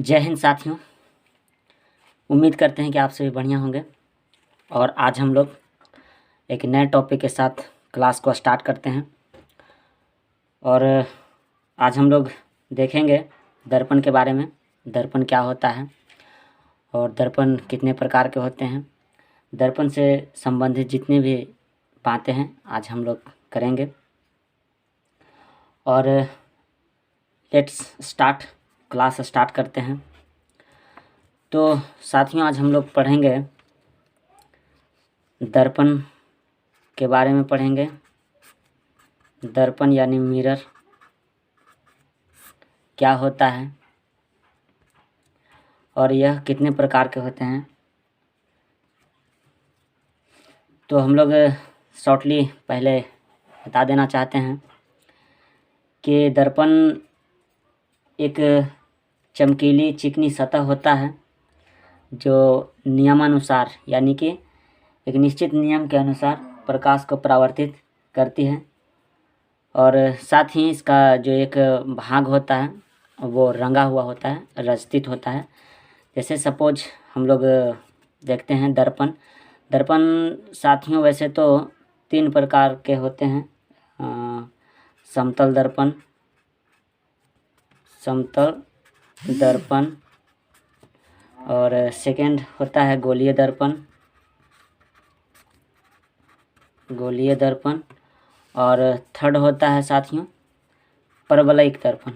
जय हिंद साथियों। उम्मीद करते हैं कि आप सभी बढ़िया होंगे और आज हम लोग एक नए टॉपिक के साथ क्लास को स्टार्ट करते हैं। और आज हम लोग देखेंगे दर्पण के बारे में। दर्पण क्या होता है और दर्पण कितने प्रकार के होते हैं। दर्पण से संबंधित जितनी भी बातें हैं आज हम लोग करेंगे। और लेट्स स्टार्ट, क्लास स्टार्ट करते हैं। तो साथियों आज हम लोग पढ़ेंगे दर्पण के बारे में पढ़ेंगे। दर्पण यानी मिरर क्या होता है और यह कितने प्रकार के होते हैं। तो हम लोग शॉर्टली पहले बता देना चाहते हैं कि दर्पण एक चमकीली चिकनी सतह होता है जो नियमानुसार यानी कि एक निश्चित नियम के अनुसार प्रकाश को परावर्तित करती है। और साथ ही इसका जो एक भाग होता है वो रंगा हुआ होता है, रचित होता है। जैसे सपोज हम लोग देखते हैं दर्पण। दर्पण साथियों वैसे तो 3 प्रकार के होते हैं। समतल दर्पण, और सेकंड होता है गोलीय दर्पण, और थर्ड होता है साथियों परवलयिक दर्पण।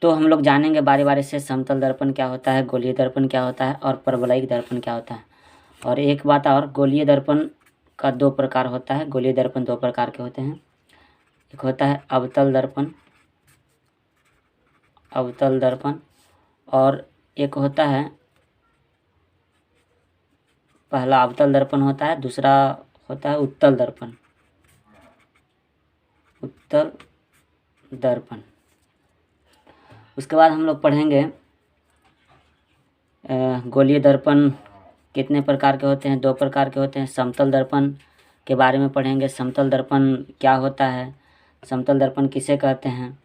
तो हम लोग जानेंगे बारी बारी से समतल दर्पण क्या होता है, गोलीय दर्पण क्या होता है और परवलयिक दर्पण क्या होता है। और एक बात और, गोलीय दर्पण का 2 प्रकार होता है। गोलीय दर्पण 2 प्रकार के होते हैं। एक होता है अवतल दर्पण और एक होता है, पहला अवतल दर्पण होता है, दूसरा होता है उत्तल दर्पण। उसके बाद हम लोग पढ़ेंगे गोलीय दर्पण कितने प्रकार के होते हैं। 2 प्रकार के होते हैं। समतल दर्पण के बारे में पढ़ेंगे। समतल दर्पण क्या होता है, समतल दर्पण किसे कहते हैं।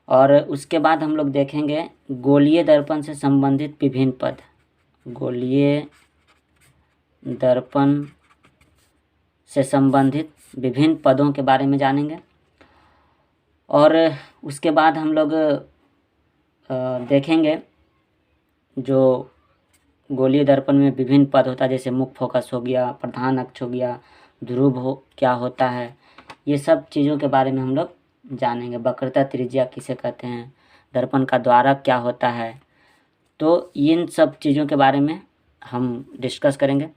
और उसके बाद हम लोग देखेंगे गोलीय दर्पण से संबंधित विभिन्न पद। गोलीय दर्पण से संबंधित विभिन्न पदों के बारे में जानेंगे। और उसके बाद हम लोग देखेंगे जो गोलीय दर्पण में विभिन्न पद होता है, जैसे मुख्य फोकस हो गया, प्रधान अक्ष हो गया, ध्रुव क्या होता है, ये सब चीज़ों के बारे में हम लोग जानेंगे। वक्रता त्रिज्या किसे कहते हैं, दर्पण का द्वारक क्या होता है। तो इन सब चीज़ों के बारे में हम डिस्कस करेंगे।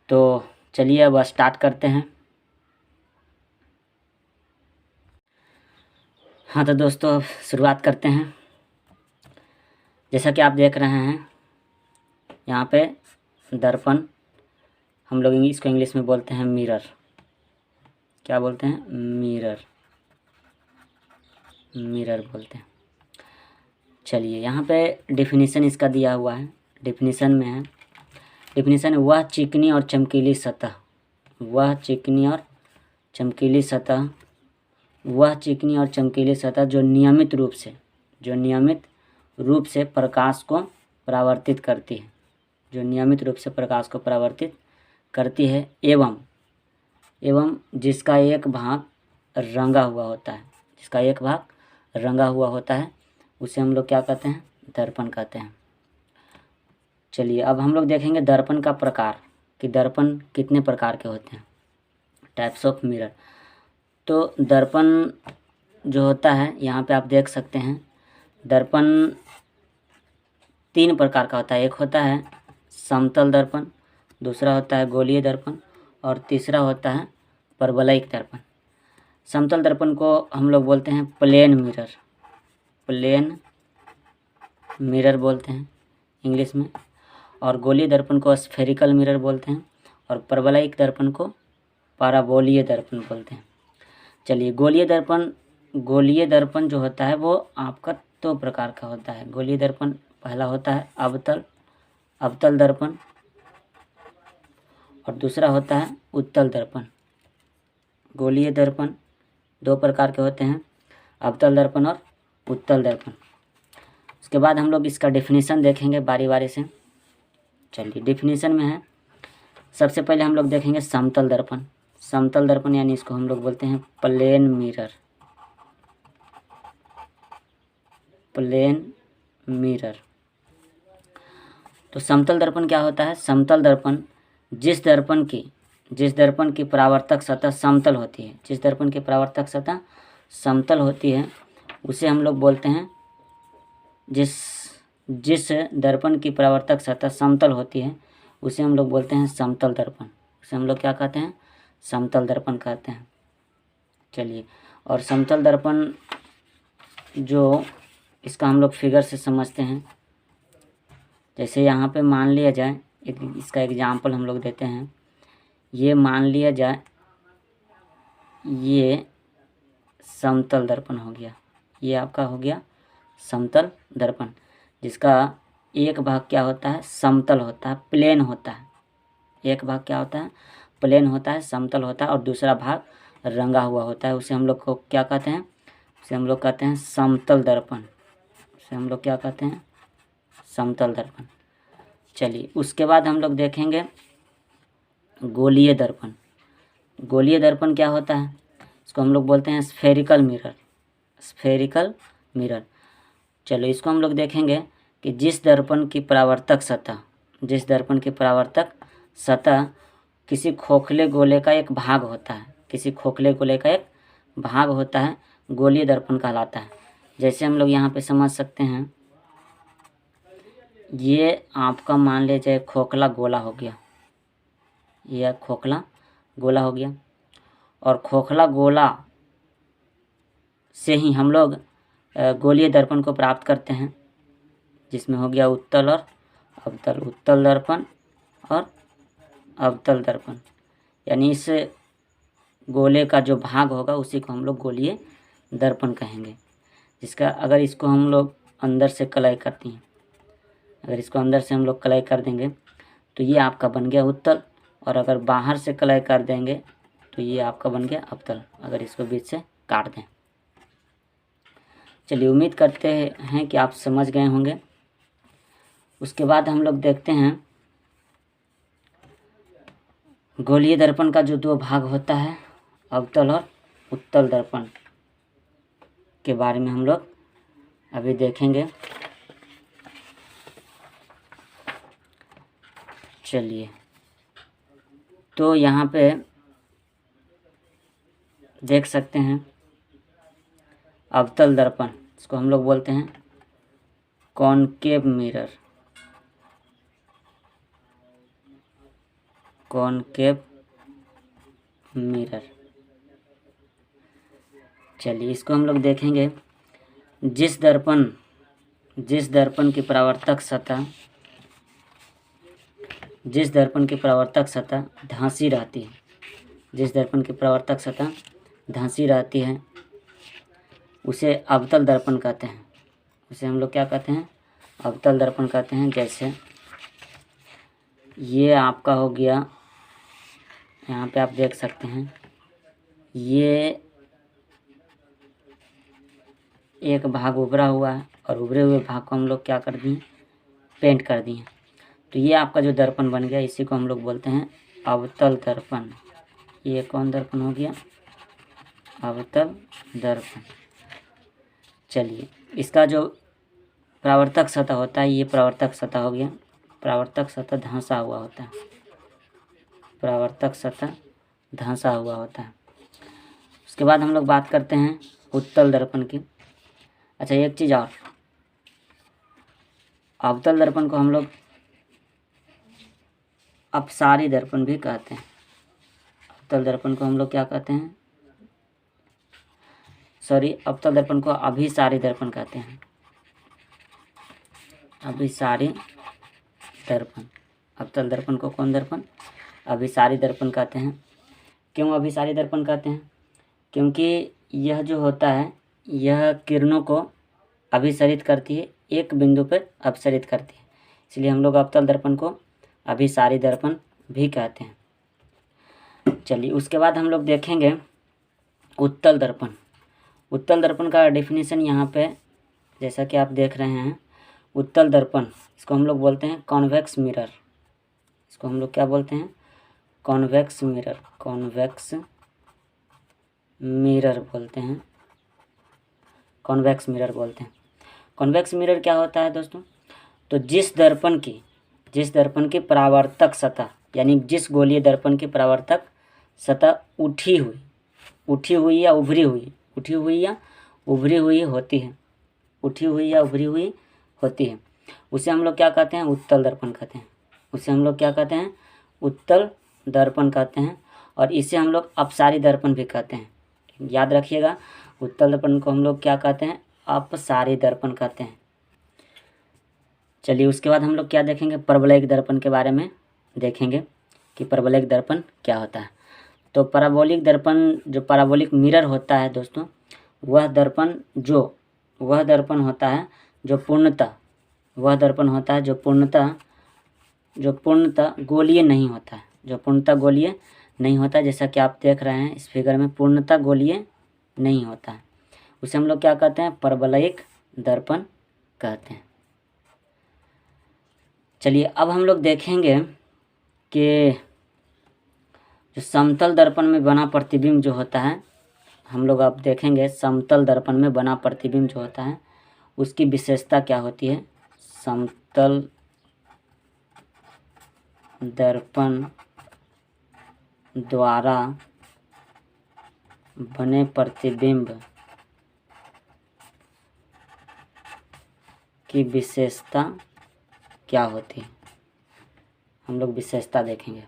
तो चलिए अब स्टार्ट करते हैं। हाँ तो दोस्तों अब शुरुआत करते हैं। जैसा कि आप देख रहे हैं यहाँ पे दर्पण, हम लोग इसको इंग्लिश में बोलते हैं मिरर। क्या बोलते हैं, मिरर बोलते हैं। चलिए यहाँ पे डेफिनेशन इसका दिया हुआ है। डेफिनेशन में है, डेफिनेशन वह चिकनी और चमकीली सतह जो नियमित रूप से प्रकाश को परावर्तित करती है, एवं जिसका एक भाग रंगा हुआ होता है, उसे हम लोग क्या कहते हैं, दर्पण कहते हैं। चलिए अब हम लोग देखेंगे दर्पण का प्रकार कि दर्पण कितने प्रकार के होते हैं, टाइप्स ऑफ मिरर। तो दर्पण जो होता है यहाँ पे आप देख सकते हैं, दर्पण 3 प्रकार का होता है। एक होता है समतल दर्पण, दूसरा होता है गोलीय दर्पण और तीसरा होता है परवलयिक दर्पण। समतल दर्पण को हम लोग बोलते हैं प्लेन मिरर बोलते हैं इंग्लिश में, और गोलीय दर्पण को स्फेरिकल मिरर बोलते हैं और परवलयिक दर्पण को पाराबोलीय दर्पण बोलते हैं। चलिए गोलीय दर्पण जो होता है वो आपका 2 प्रकार का होता है। गोलीय दर्पण पहला होता है अवतल दर्पण और दूसरा होता है उत्तल दर्पण। गोलीय दर्पण दो प्रकार के होते हैं, अवतल दर्पण और उत्तल दर्पण। उसके बाद हम लोग इसका डेफिनेशन देखेंगे बारी बारी से। चलिए डेफिनेशन में है, सबसे पहले हम लोग देखेंगे समतल दर्पण। समतल दर्पण यानी इसको हम लोग बोलते हैं प्लेन मिरर। Plane mirror. तो समतल दर्पण क्या होता है? समतल दर्पण जिस दर्पण की परावर्तक सतह समतल होती है, जिस दर्पण की परावर्तक सतह समतल होती है उसे हम लोग बोलते हैं, जिस दर्पण की परावर्तक सतह समतल होती है उसे हम लोग बोलते हैं समतल दर्पण। उसे हम लोग क्या कहते हैं? समतल दर्पण कहते हैं। चलिए, और समतल दर्पण जो इसका हम लोग फिगर से समझते हैं। जैसे यहाँ पे मान लिया जाए, इसका एग्जाम्पल हम लोग देते हैं। ये मान लिया जाए ये समतल दर्पण हो गया, ये आपका हो गया समतल दर्पण, जिसका एक भाग क्या होता है? समतल होता है, प्लेन होता है। एक भाग क्या होता है? प्लेन होता है, समतल होता है, और दूसरा भाग रंगा हुआ होता है। उसे हम लोग को क्या कहते हैं? उसे हम लोग कहते हैं समतल दर्पण। उसे हम लोग क्या कहते हैं? समतल दर्पण। चलिए, उसके बाद हम लोग देखेंगे गोलीय दर्पण। गोलीय दर्पण क्या होता है? इसको हम लोग बोलते हैं स्फेरिकल मिरर। Spherical mirror. चलो, इसको हम लोग देखेंगे कि जिस दर्पण की परावर्तक सतह किसी खोखले गोले का एक भाग होता है, किसी खोखले गोले का एक भाग होता है, गोलीय दर्पण कहलाता है। जैसे हम लोग यहाँ पे समझ सकते हैं, ये आपका मान लीजिए खोखला गोला हो गया, यह खोखला गोला हो गया, और खोखला गोला से ही हम लोग गोलीय दर्पण को प्राप्त करते हैं, जिसमें हो गया उत्तल और अवतल। उत्तल दर्पण और अवतल दर्पण, यानी इस गोले का जो भाग होगा उसी को हम लोग गोलीय दर्पण कहेंगे। जिसका अगर इसको हम लोग अंदर से कलाई करती हैं, अगर इसको अंदर से हम लोग कलाई कर देंगे तो ये आपका बन गया उत्तल, और अगर बाहर से कलाई कर देंगे तो ये आपका बन गया अवतल, अगर इसको बीच से काट दें। चलिए, उम्मीद करते हैं कि आप समझ गए होंगे। उसके बाद हम लोग देखते हैं गोलीय दर्पण का जो दो भाग होता है, अवतल और उत्तल दर्पण के बारे में हम लोग अभी देखेंगे। चलिए, तो यहाँ पे देख सकते हैं अवतल दर्पण, इसको हम लोग बोलते हैं कॉनकेव मिरर। Concave mirror. चलिए, इसको हम लोग देखेंगे, जिस दर्पण की परावर्तक सतह धांसी रहती है, जिस दर्पण की परावर्तक सतह धांसी रहती है उसे अवतल दर्पण कहते हैं। उसे हम लोग क्या कहते हैं? अवतल दर्पण कहते हैं। जैसे ये आपका हो गया, यहाँ पे आप देख सकते हैं, ये एक भाग उभरा हुआ है और उभरे हुए भाग को हम लोग क्या कर दिए? पेंट कर दिए। तो ये आपका जो दर्पण बन गया, इसी को हम लोग बोलते हैं अवतल दर्पण। ये कौन दर्पण हो गया? अवतल दर्पण। चलिए, इसका जो परावर्तक सतह होता है, ये परावर्तक सतह हो गया, परावर्तक सतह धंसा हुआ होता है, परावर्तक सतह धंसा हुआ होता है। उसके बाद हम लोग बात करते हैं उत्तल दर्पण की। अच्छा, एक चीज़ और, अवतल दर्पण को हम लोग अपसारी दर्पण भी कहते हैं। अवतल दर्पण को हम लोग क्या कहते हैं? अवतल दर्पण को अभिसारी दर्पण कहते हैं। अभिसारी दर्पण। अवतल दर्पण को कौन दर्पण? अभिसारी दर्पण कहते हैं। क्यों अभिसारी दर्पण कहते हैं? क्योंकि यह जो होता है, यह किरणों को अभिसरित करती है, एक बिंदु पर अपसरित करती है, इसलिए हम लोग अवतल दर्पण को अभिसारी दर्पण भी कहते हैं। चलिए, उसके बाद हम लोग देखेंगे उत्तल दर्पण। उत्तल दर्पण का डेफिनेशन यहाँ पे जैसा कि आप देख रहे हैं, उत्तल दर्पण, इसको हम लोग बोलते हैं कॉन्वेक्स मिरर। इसको हम लोग क्या बोलते हैं? Convex mirror. कॉन्वेक्स मिरर बोलते हैं, कॉन्वेक्स मिरर बोलते हैं। कॉन्वेक्स मिरर क्या होता है दोस्तों? तो जिस दर्पण की परावर्तक सतह, यानी जिस गोलीय दर्पण की परावर्तक सतह उठी हुई या उभरी हुई होती है, उसे हम लोग क्या कहते हैं? उत्तल दर्पण कहते हैं। उसे हम लोग क्या कहते हैं? उत्तल दर्पण कहते हैं। और इसे हम लोग अपसारी दर्पण भी कहते हैं। याद रखिएगा, उत्तल दर्पण को हम लोग क्या कहते हैं? अपसारी दर्पण कहते हैं। चलिए उसके बाद हम लोग क्या देखेंगे? परवलयिक दर्पण के बारे में देखेंगे कि परवलयिक दर्पण क्या होता है। तो पैराबोलिक दर्पण, जो पैराबोलिक मिरर होता है दोस्तों, वह दर्पण होता है जो पूर्णतः गोलीय नहीं होता है। जैसा कि आप देख रहे हैं इस फिगर में, पूर्णतः गोलीय नहीं होता है। उसे हम लोग क्या कहते हैं? परवलयिक दर्पण कहते हैं। चलिए अब हम लोग देखेंगे कि जो समतल दर्पण में बना प्रतिबिंब जो होता है, हम लोग अब देखेंगे समतल दर्पण में बना प्रतिबिंब जो होता है उसकी विशेषता क्या होती है। समतल दर्पण द्वारा बने प्रतिबिंब की विशेषता क्या होती है, हम लोग विशेषता देखेंगे।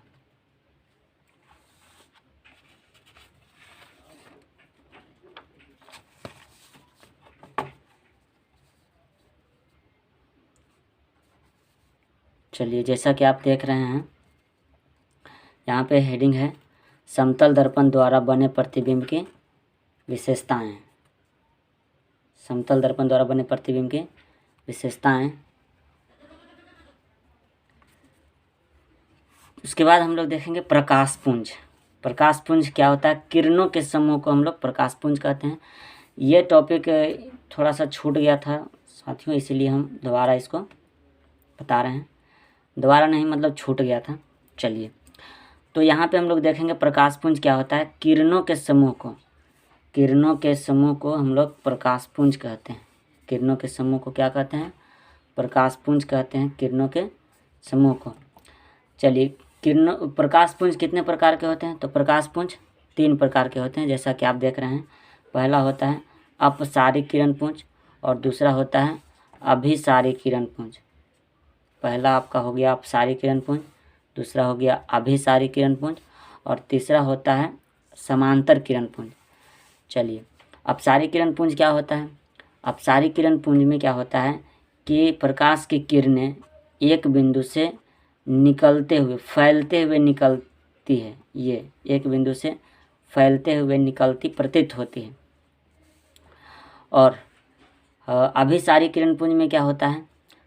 चलिए जैसा कि आप देख रहे हैं यहाँ पे हेडिंग है समतल दर्पण द्वारा बने प्रतिबिंब की विशेषताएं। समतल दर्पण द्वारा बने प्रतिबिंब की विशेषताएं। उसके बाद हम लोग देखेंगे प्रकाश पुंज। प्रकाश पुंज क्या होता है? किरणों के समूह को हम लोग प्रकाश पुंज कहते हैं। ये टॉपिक थोड़ा सा छूट गया था साथियों, इसीलिए हम दोबारा इसको बता रहे हैं। दोबारा नहीं, मतलब छूट गया था। चलिए तो यहाँ पे हम लोग देखेंगे प्रकाश पुंज क्या होता है। किरणों के समूह को हम लोग प्रकाश पुंज कहते हैं। किरणों के समूह को क्या कहते हैं? प्रकाश पुंज कहते हैं, किरणों के समूह को। चलिए प्रकाश पुंज कितने प्रकार के होते हैं? तो प्रकाश पुंज 3 प्रकार के होते हैं, जैसा कि आप देख रहे हैं। पहला होता है अपसारिक किरण पुंज और दूसरा होता है अभिसारिक किरण पुंज। पहला आपका हो गया अपसारिक किरण पुंज, दूसरा हो गया अभिसारिक किरण पुंज और तीसरा होता है समांतर किरण पुंज। चलिए अपसारिक किरण पुंज क्या होता है? अपसारिक किरण पुंज में क्या होता है कि प्रकाश की किरणें एक बिंदु से फैलते हुए निकलती है। ये एक बिंदु से फैलते हुए निकलती प्रतीत होती है। और अभिसारिक किरण पुंज में क्या होता है?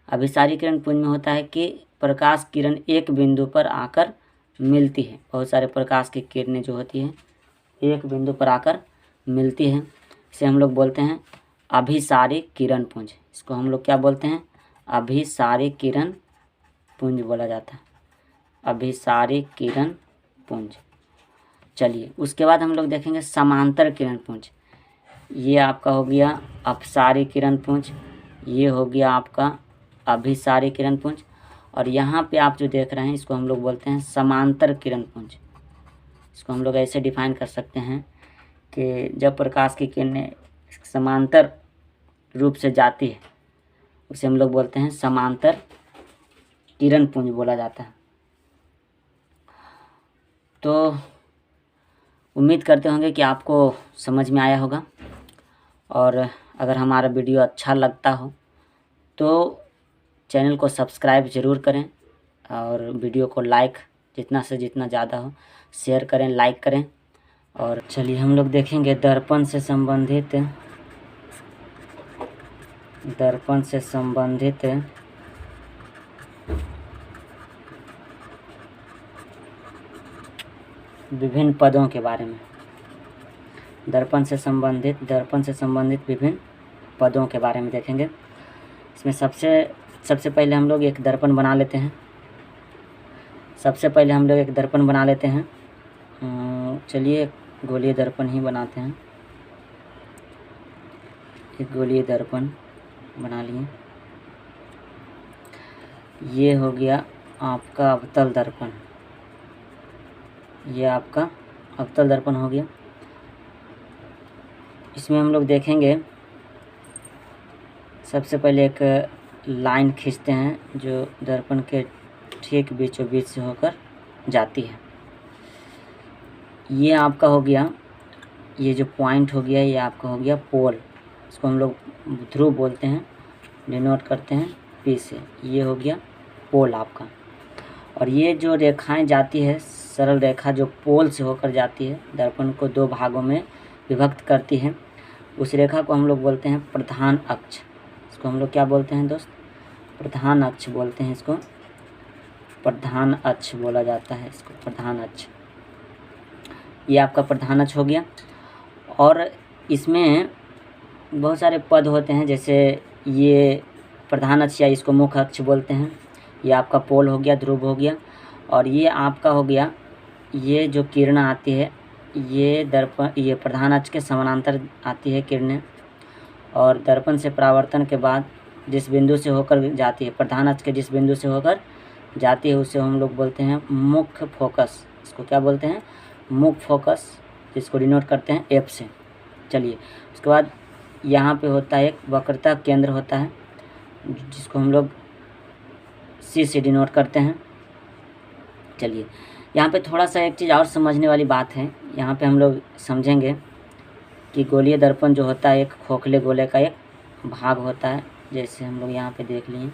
अभिसारिक किरण पुंज में होता है कि प्रकाश किरण एक बिंदु पर आकर मिलती है। बहुत सारे प्रकाश की किरणें जो होती हैं एक बिंदु पर आकर मिलती है। इसे हम लोग बोलते हैं अभिसारिक किरण पुंज। इसको हम लोग क्या बोलते हैं? अभिसारिक किरण पुंज बोला जाता है, अभिसारिक किरण पुंज। चलिए उसके बाद हम लोग देखेंगे समांतर किरण पुंज। ये आपका हो गया अपसारिक किरण पुंज, ये हो गया आपका अभिसारिक किरण पुंज और यहाँ पे आप जो देख रहे हैं इसको हम लोग बोलते हैं समांतर किरण पुंज। इसको हम लोग ऐसे डिफाइन कर सकते हैं कि जब प्रकाश की किरणें समांतर रूप से जाती है उसे हम लोग बोलते हैं समांतर किरण पुंज बोला जाता है। तो उम्मीद करते होंगे कि आपको समझ में आया होगा और अगर हमारा वीडियो अच्छा लगता हो तो चैनल को सब्सक्राइब ज़रूर करें और वीडियो को लाइक जितना से जितना ज़्यादा हो शेयर करें, लाइक करें। और चलिए हम लोग देखेंगे दर्पण से संबंधित विभिन्न पदों के बारे में। दर्पण से संबंधित विभिन्न पदों के बारे में देखेंगे। इसमें सबसे पहले हम लोग एक दर्पण बना लेते हैं। चलिए गोलीय दर्पण ही बनाते हैं। एक गोलीय दर्पण बना लिए। ये हो गया आपका अवतल दर्पण। ये आपका अवतल दर्पण हो गया। इसमें हम लोग देखेंगे, सबसे पहले एक लाइन खींचते हैं जो दर्पण के ठीक बीचों बीच से होकर जाती है। ये आपका हो गया, ये जो पॉइंट हो गया ये आपका हो गया पोल। इसको हम लोग ध्रुव बोलते हैं, डिनोट करते हैं पी से। ये हो गया पोल आपका। और ये जो रेखाएं जाती है, सरल रेखा जो पोल से होकर जाती है, दर्पण को दो भागों में विभक्त करती है, उस रेखा को हम लोग बोलते हैं प्रधान अक्ष। इसको हम लोग क्या बोलते हैं दोस्त? प्रधान अक्ष बोलते हैं। इसको प्रधान अक्ष बोला जाता है, इसको प्रधान अक्ष। ये आपका प्रधान अक्ष हो गया। और इसमें बहुत सारे पद होते हैं, जैसे ये प्रधान अक्ष या इसको मुख्य अक्ष बोलते हैं। ये आपका पोल हो गया, ध्रुव हो गया। और ये आपका हो गया, ये जो किरण आती है ये प्रधान अक्ष के समानांतर आती है किरणें, और दर्पण से परावर्तन के बाद जिस बिंदु से होकर जाती है, प्रधान अक्ष के जिस बिंदु से होकर जाती है, उसे हम लोग बोलते हैं मुख्य फोकस। इसको क्या बोलते हैं? मुख्य फोकस, जिसको डिनोट करते हैं एफ से। चलिए, उसके बाद यहाँ पे होता है एक वक्रता केंद्र होता है, जिसको हम लोग सी से डिनोट करते हैं। चलिए, यहाँ पे थोड़ा सा एक चीज़ और समझने वाली बात है। यहाँ पे हम लोग समझेंगे कि गोलीय दर्पण जो होता है एक खोखले गोले का एक भाग होता है, जैसे हम लोग यहाँ पे देख लिए,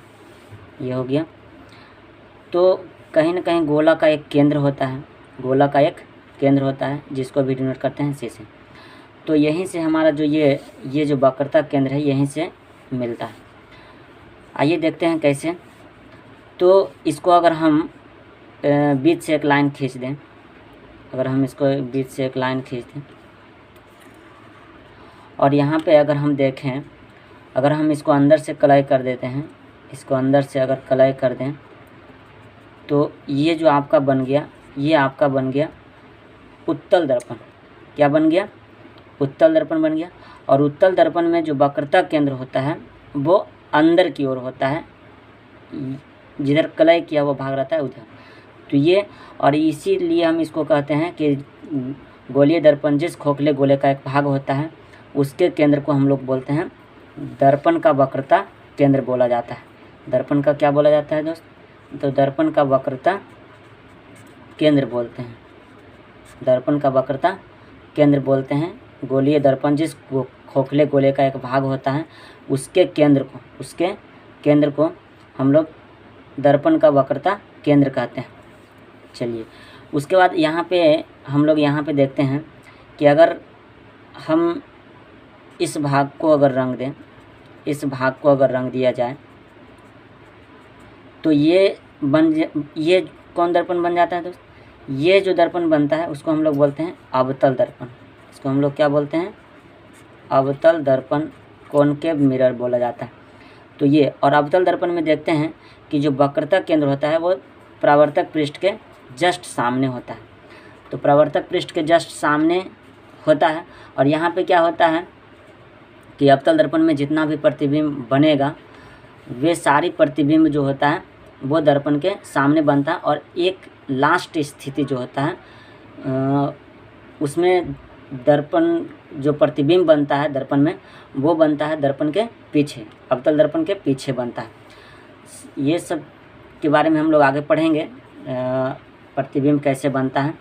ये हो गया। तो कहीं ना कहीं गोला का एक केंद्र होता है, जिसको भी डिनोट करते हैं सी से। तो यहीं से हमारा जो ये जो वक्रता केंद्र है यहीं से मिलता है। आइए देखते हैं कैसे। तो इसको अगर हम बीच से एक लाइन खींच दें, और यहाँ पे अगर हम देखें, अगर हम इसको अंदर से कलाई कर देते हैं, इसको अंदर से अगर कलाई कर दें, तो ये जो आपका बन गया, ये आपका बन गया उत्तल दर्पण। क्या बन गया? उत्तल दर्पण बन गया। और उत्तल दर्पण में जो वक्रता केंद्र होता है वो अंदर की ओर होता है, जिधर कलाई किया हुआ भाग रहता है उधर। तो ये, और इसीलिए हम इसको कहते हैं कि गोलीय दर्पण जिस खोखले गोले का एक भाग होता है, उसके केंद्र को हम लोग बोलते हैं दर्पण का वक्रता केंद्र बोला जाता है। दर्पण का क्या बोला जाता है दोस्त? तो दर्पण का वक्रता केंद्र बोलते हैं। दर्पण का वक्रता केंद्र बोलते हैं गोलीय दर्पण जिस खोखले गोले का एक भाग होता है, उसके केंद्र को हम लोग दर्पण का वक्रता केंद्र कहते हैं। चलिए, उसके बाद हम लोग यहाँ पे देखते हैं कि अगर हम इस भाग को अगर रंग दिया जाए, तो ये कौन दर्पण बन जाता है दोस्त? ये जो दर्पण बनता है उसको हम लोग बोलते हैं अवतल दर्पण। इसको हम लोग क्या बोलते हैं? अवतल दर्पण, कॉनकेव मिरर बोला जाता है। तो ये, और अवतल दर्पण में देखते हैं कि जो वक्रता केंद्र होता है वो परावर्तक पृष्ठ के जस्ट सामने होता है। तो परावर्तक पृष्ठ के जस्ट सामने होता है। और यहाँ पे क्या होता है कि अवतल दर्पण में जितना भी प्रतिबिंब बनेगा, वे सारी प्रतिबिंब जो होता है वो दर्पण के सामने बनता है। और एक लास्ट स्थिति जो होता है उसमें दर्पण जो प्रतिबिंब बनता है दर्पण में, वो बनता है दर्पण के पीछे, अवतल दर्पण के पीछे बनता है। ये सब के बारे में हम लोग आगे पढ़ेंगे, प्रतिबिंब कैसे बनता है।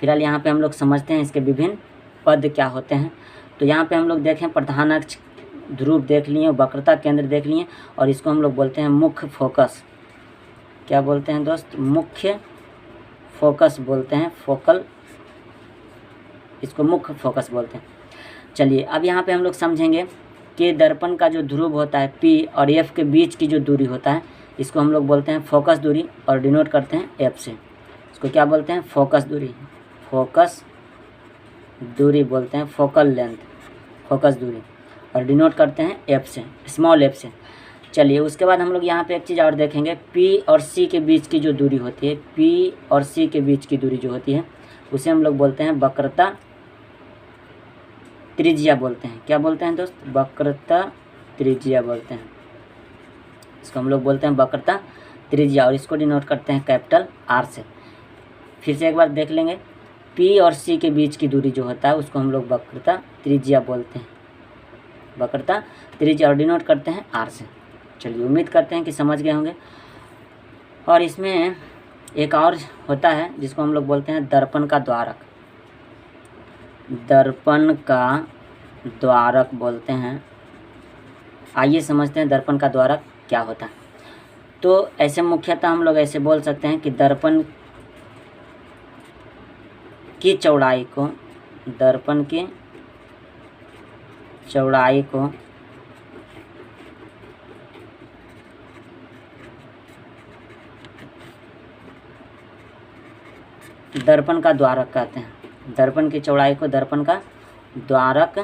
फिलहाल यहाँ पे हम लोग समझते हैं इसके विभिन्न पद क्या होते हैं। तो यहाँ पे हम लोग देखें, प्रधान अक्ष, ध्रुव देख लिए, वक्रता केंद्र देख लिए, और इसको हम लोग बोलते हैं मुख्य फोकस। क्या बोलते हैं दोस्त? मुख्य फोकस बोलते हैं, फोकल, इसको मुख्य फोकस बोलते हैं। चलिए, अब यहाँ पे हम लोग समझेंगे कि दर्पण का जो ध्रुव होता है P और F के बीच की जो दूरी होता है, इसको हम लोग बोलते हैं फोकस दूरी, और डिनोट करते हैं F से। इसको क्या बोलते हैं? फोकस दूरी, फोकस दूरी बोलते हैं फोकल लेंथ, फोकस दूरी, और डिनोट करते हैं एफ से, स्मॉल एफ से। चलिए उसके बाद हम लोग यहाँ पे एक चीज़ और देखेंगे, पी और सी के बीच की जो दूरी होती है, पी और सी के बीच की दूरी जो होती है उसे हम लोग बोलते हैं वक्रता त्रिज्या बोलते हैं। क्या बोलते हैं दोस्त? वक्रता त्रिज्या बोलते हैं। इसको हम लोग बोलते हैं वक्रता त्रिज्या, और इसको डिनोट करते हैं कैपिटल आर से। फिर से एक बार देख लेंगे, पी और सी के बीच की दूरी जो होता है उसको हम लोग वक्रता त्रिज्या बोलते हैं, वक्रता त्रिज्या, और डिनोट करते हैं आर से। चलिए उम्मीद करते हैं कि समझ गए होंगे। और इसमें एक और होता है जिसको हम लोग बोलते हैं दर्पण का द्वारक, दर्पण का द्वारक बोलते हैं। आइए समझते हैं दर्पण का द्वारक क्या होता है। तो ऐसे मुख्यतः हम लोग ऐसे बोल सकते हैं कि दर्पण की चौड़ाई को, दर्पण की चौड़ाई को दर्पण का द्वारक कहते हैं। दर्पण की चौड़ाई को दर्पण का द्वारक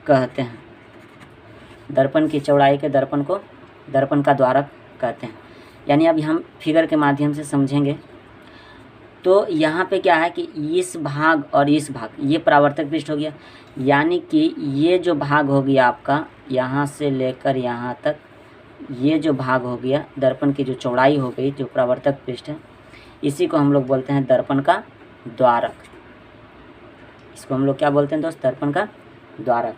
कहते हैं। दर्पण की चौड़ाई के दर्पण को दर्पण का द्वारक कहते हैं। यानी अभी हम फिगर के माध्यम से समझेंगे। तो यहाँ पे क्या है कि इस भाग और इस भाग, ये परावर्तक पृष्ठ हो गया, यानी कि ये जो भाग हो गया आपका यहाँ से लेकर यहाँ तक, ये जो भाग हो गया दर्पण की जो चौड़ाई हो गई, जो परावर्तक पृष्ठ है, इसी को हम लोग बोलते हैं दर्पण का द्वारक। इसको हम लोग क्या बोलते हैं दोस्त? दर्पण का द्वारक।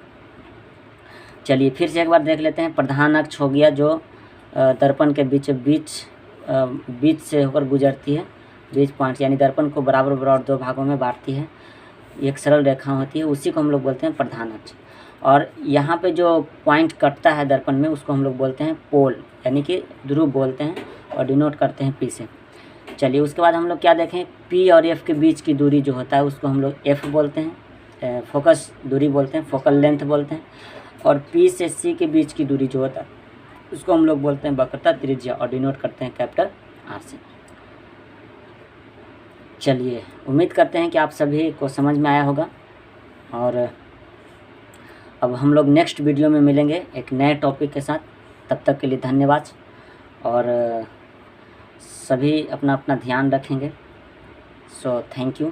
चलिए फिर से एक बार देख लेते हैं। प्रधान अक्ष हो गया जो दर्पण के बीच से होकर गुजरती है, बीच पॉइंट, यानी दर्पण को बराबर बराबर दो भागों में बांटती है, एक सरल रेखा होती है, उसी को हम लोग बोलते हैं प्रधान अक्ष। और यहाँ पे जो पॉइंट कटता है दर्पण में उसको हम लोग बोलते हैं पोल, यानी कि ध्रुव बोलते हैं, और डिनोट करते हैं पी से। चलिए उसके बाद हम लोग क्या देखें, पी और एफ के बीच की दूरी जो होता है उसको हम लोग एफ बोलते हैं, फोकस दूरी बोलते हैं, फोकल लेंथ बोलते हैं। और पी से सी के बीच की दूरी जो होता है उसको हम लोग बोलते हैं वक्रता त्रिज्या, और डिनोट करते हैं कैपिटल आर से। चलिए उम्मीद करते हैं कि आप सभी को समझ में आया होगा। और अब हम लोग नेक्स्ट वीडियो में मिलेंगे एक नए टॉपिक के साथ। तब तक के लिए धन्यवाद, और सभी अपना अपना ध्यान रखेंगे। So thank you.